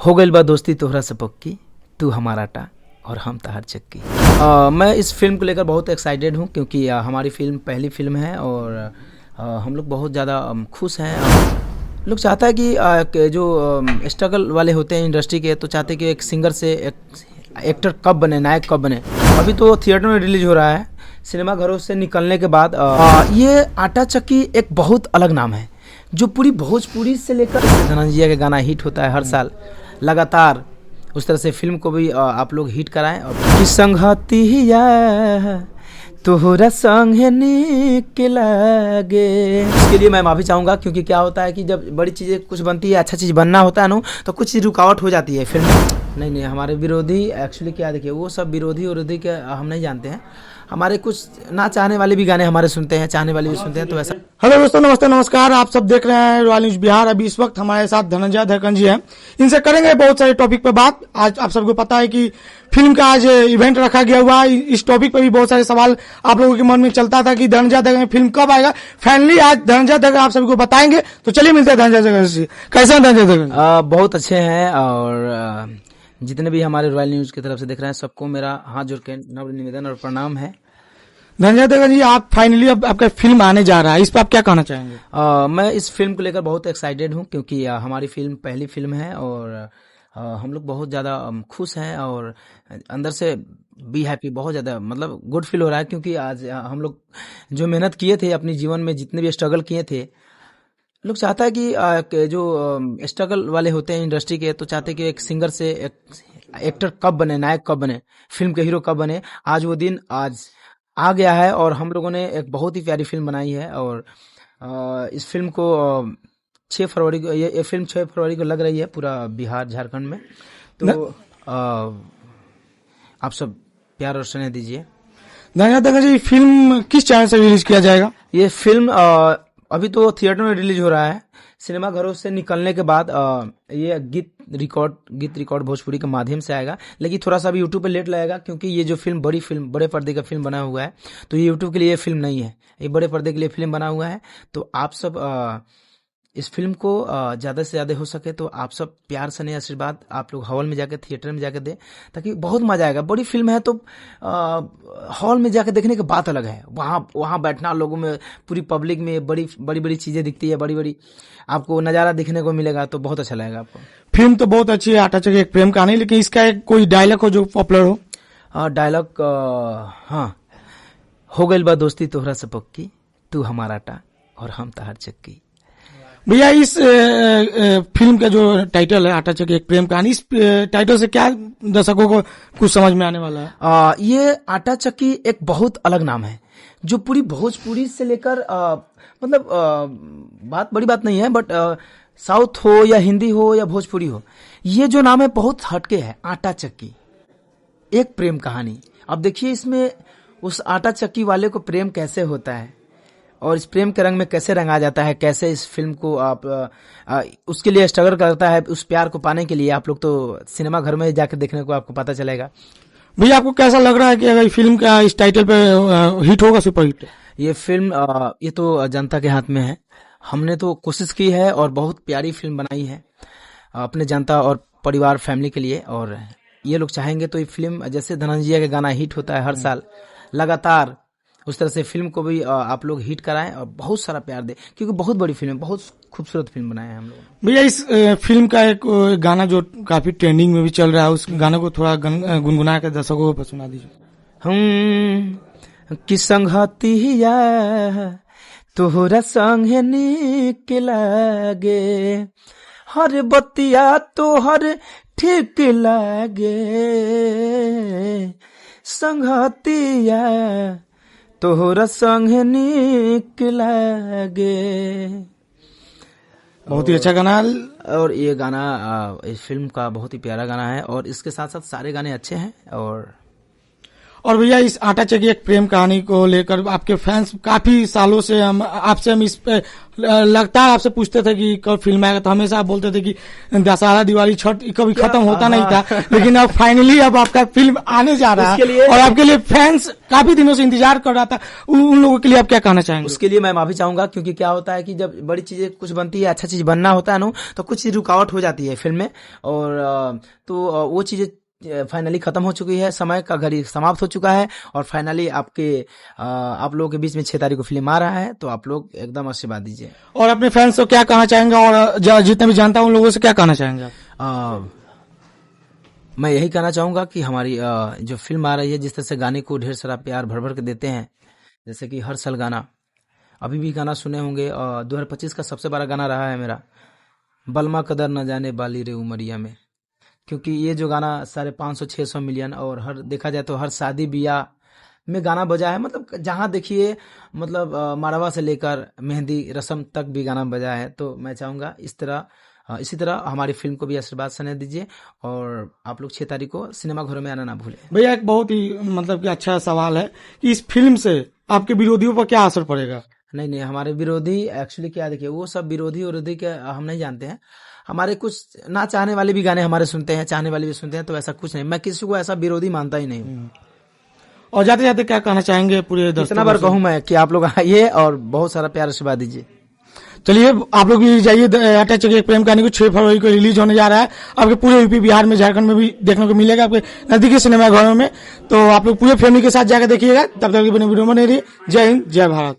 हो गइल बा दोस्ती तोहरा से पक्की, तू हमारा टा और हम तहार चक्की। मैं इस फिल्म को लेकर बहुत एक्साइटेड हूँ क्योंकि हमारी फिल्म पहली फिल्म है और हम लोग बहुत ज़्यादा खुश हैं। लोग चाहता है कि जो स्ट्रगल वाले होते हैं इंडस्ट्री के, तो चाहते हैं कि एक सिंगर से एक एक्टर कब बने, नायक कब बने। अभी तो थिएटर में रिलीज हो रहा है, सिनेमा घरों से निकलने के बाद ये आटा चक्की एक बहुत अलग नाम है जो पूरी भोजपुरी से लेकर धनंजय का गाना हिट होता है हर साल लगातार, उस तरह से फिल्म को भी आप लोग हिट कराएं। कि संगतिया तोहरा संगे निक लागे, इसके लिए मैं माफ़ी चाहूँगा क्योंकि क्या होता है कि जब बड़ी चीज़ें कुछ बनती है, अच्छा चीज़ बनना होता है ना, तो कुछ चीज़ रुकावट हो जाती है फिल्म में। नहीं हमारे विरोधी एक्चुअली क्या देखिए, वो सब विरोधी के हम नहीं जानते हैं। हमारे कुछ ना चाहने वाले भी गाने हमारे सुनते हैं, चाहने वाले भी सुनते हैं, तो ऐसा। हेलो दोस्तों, नमस्ते नमस्कार। आप सब देख रहे हैं रॉयल न्यूज बिहार। अभी इस वक्त हमारे साथ धनंजय धड़कन जी हैं। इनसे करेंगे बहुत सारे टॉपिक पे बात। आज आप सबको पता है कि फिल्म का आज इवेंट रखा गया हुआ है। इस टॉपिक पे भी बहुत सारे सवाल आप लोगों के मन में चलता था कि धनंजय धड़कन फिल्म कब आएगा। फाइनली आज धनंजय धड़कन आप सभी को बताएंगे, तो चलिए मिलते हैं धनंजय धड़कन से। कैसे हैं धनंजय धड़कन? बहुत अच्छे हैं और जितने भी हमारे रॉयल न्यूज की तरफ से देख रहे हैं सबको मेरा हाथ जोड़ के नम्र निवेदन और प्रणाम है। धनंजय धड़कन जी, आप फाइनली अब आपका फिल्म आने जा रहा है, इस पर आप क्या कहना चाहेंगे? मैं इस फिल्म को लेकर बहुत एक्साइटेड हूँ क्योंकि हमारी फिल्म पहली फिल्म है और हम लोग बहुत ज़्यादा खुश हैं और अंदर से बी हैप्पी, बहुत ज़्यादा मतलब गुड फील हो रहा है क्योंकि आज हम लोग जो मेहनत किए थे अपनी जीवन में, जितने भी स्ट्रगल किए थे, लोग चाहता है कि जो स्ट्रगल वाले होते हैं इंडस्ट्री के, तो चाहते हैं कि एक सिंगर से एक एक्टर कब बने, नायक कब बने, फिल्म के हीरो कब बने। आज वो दिन आज आ गया है और हम लोगों ने एक बहुत ही प्यारी फिल्म बनाई है और इस फिल्म को 6 फरवरी को, ये फिल्म 6 फरवरी को लग रही है पूरा बिहार झारखंड में। तो आप सब प्यार और स्नेह दीजिए। धनंजय धड़कन जी, फिल्म किस चैनल से रिलीज किया जाएगा? ये फिल्म अभी तो थिएटर में रिलीज हो रहा है, सिनेमा घरों से निकलने के बाद ये गीत रिकॉर्ड भोजपुरी के माध्यम से आएगा, लेकिन थोड़ा सा भी यूट्यूब पे लेट लगेगा क्योंकि ये जो फिल्म बड़े पर्दे का फिल्म बना हुआ है, तो ये यूट्यूब के लिए फिल्म नहीं है, ये बड़े पर्दे के लिए फिल्म बना हुआ है। तो आप सब इस फिल्म को ज़्यादा से ज़्यादा हो सके तो आप सब प्यार स्नेह आशीर्वाद आप लोग हॉल में जाकर, थिएटर में जाकर दें, ताकि बहुत मजा आएगा। बड़ी फिल्म है तो हॉल में जाकर देखने की बात अलग है। वहाँ बैठना, लोगों में, पूरी पब्लिक में बड़ी चीज़ें दिखती है, बड़ी आपको नज़ारा दिखने को मिलेगा, तो बहुत अच्छा लगेगा आपको। फिल्म तो बहुत अच्छी है, आटा चक्की एक प्रेम कहानी, लेकिन इसका एक कोई डायलॉग हो जो पॉपुलर हो? डायलॉग हाँ, हो गइल बा दोस्ती तोहरा से पक्की, तू हमारा टा और हम तहार चक्की। भैया, इस फिल्म का जो टाइटल है आटा चक्की एक प्रेम कहानी, इस टाइटल से क्या दर्शकों को कुछ समझ में आने वाला है? ये आटा चक्की एक बहुत अलग नाम है जो पूरी भोजपुरी से लेकर मतलब बात बड़ी बात नहीं है, बट साउथ हो या हिंदी हो या भोजपुरी हो, ये जो नाम है बहुत हटके है। आटा चक्की एक प्रेम कहानी। अब देखिए इसमें उस आटा चक्की वाले को प्रेम कैसे होता है और इस प्रेम के रंग में कैसे रंगा जाता है, कैसे इस फिल्म को आप उसके लिए स्ट्रगल करता है, उस प्यार को पाने के लिए। आप लोग तो सिनेमा घर में जाकर देखने को आपको पता चलेगा। भैया, आपको कैसा लग रहा है कि अगर फिल्म का इस टाइटल पे हिट होगा, सुपर हिट? ये फिल्म ये तो जनता के हाथ में है। हमने तो कोशिश की है और बहुत प्यारी फिल्म बनाई है अपने जनता और परिवार फैमिली के लिए, और ये लोग चाहेंगे तो ये फिल्म, जैसे धनंजय का गाना हिट होता है हर साल लगातार, उस तरह से फिल्म को भी आप लोग हिट कराएं और बहुत सारा प्यार दें क्योंकि बहुत बड़ी फिल्म है, बहुत खूबसूरत फिल्म बनाए हैं हम लोग। भैया, इस फिल्म का एक गाना जो काफी ट्रेंडिंग में भी चल रहा है, उस गाने को थोड़ा गुनगुना के दर्शकों को सुना दीजिए। हम कि संगतिया तोहरा संगे निक लागे, हर बतिया तोहर ठीक लागे, संगतिया तोहरा संगे निक लागे। बहुत ही अच्छा गाना। और ये गाना इस फिल्म का बहुत ही प्यारा गाना है और इसके साथ साथ सारे गाने अच्छे हैं। और भैया इस आटा चक्की एक प्रेम कहानी को लेकर आपके फैंस काफी सालों से हम इस पे लगता है आपसे पूछते थे कि कब फिल्म आएगा, तो हमेशा आप बोलते थे कि दशहरा दिवाली छठ कभी खत्म होता नहीं था, लेकिन अब फाइनली अब आपका फिल्म आने जा रहा है और आपके लिए फैंस काफी दिनों से इंतजार कर रहा था, उन लोगों के लिए आप क्या कहना चाहेंगे? उसके लिए मैं माफी चाहूंगा, क्योंकि क्या होता है कि जब बड़ी चीजें कुछ बनती है, अच्छा चीज बनना होता है ना, तो कुछ रुकावट हो जाती है फिल्म में, और तो वो चीजें फाइनली खत्म हो चुकी है, समय का घड़ी समाप्त हो चुका है, और फाइनली आप लोगों के बीच में 6 तारीख को फिल्म आ रहा है, तो आप लोग एकदम आशीर्वाद दीजिए। और अपने फैंस को क्या कहना चाहेंगे और जितने भी जानता हूं उन लोगों से क्या कहना चाहेंगे आप? मैं यही कहना चाहूंगा कि हमारी जो फिल्म आ रही है, जिस तरह से गाने को ढेर सारा प्यार भर भर के देते हैं, जैसे कि हर साल गाना, अभी भी गाना सुने होंगे, 2025 का सबसे बड़ा गाना रहा है मेरा, बलमा कदर न जाने बाली रे उमरिया में, क्योंकि ये जो गाना 550-600 मिलियन, और हर देखा जाए तो हर शादी ब्याह में गाना बजा है, मतलब जहाँ देखिए, मतलब मारवा से लेकर मेहंदी रस्म तक भी गाना बजा है। तो मैं चाहूँगा इसी तरह हमारी फिल्म को भी आशीर्वाद सने दीजिए, और आप लोग 6 तारीख को सिनेमा घरों में आना ना भूलें। भैया एक बहुत ही मतलब कि अच्छा सवाल है कि इस फिल्म से आपके विरोधियों पर क्या असर पड़ेगा? नहीं, हमारे विरोधी एक्चुअली क्या, देखिए वो सब विरोधी के हम नहीं जानते हैं, हमारे कुछ ना चाहने वाले भी गाने हमारे सुनते हैं, चाहने वाले भी सुनते हैं, तो ऐसा कुछ नहीं, मैं किसी को ऐसा विरोधी मानता ही नहीं हूँ। और जाते जाते क्या कहना चाहेंगे पूरे दर्शकों? इतना बार कहूँ मैं कि आप लोग आइए और बहुत सारा प्यार आशीर्वाद दीजिए। चलिए आप लोग भी जाइए, आटा चक्की एक प्रेम कहानी को 6 फरवरी को रिलीज होने जा रहा है, आपके पूरे यूपी बिहार में, झारखंड में भी देखने को मिलेगा, आपके नजदीकी सिनेमा घरों में, तो आप लोग पूरे फैमिली के साथ जाकर देखिएगा। तब तक की बनी वीडियो बने रहिए। जय हिंद, जय भारत।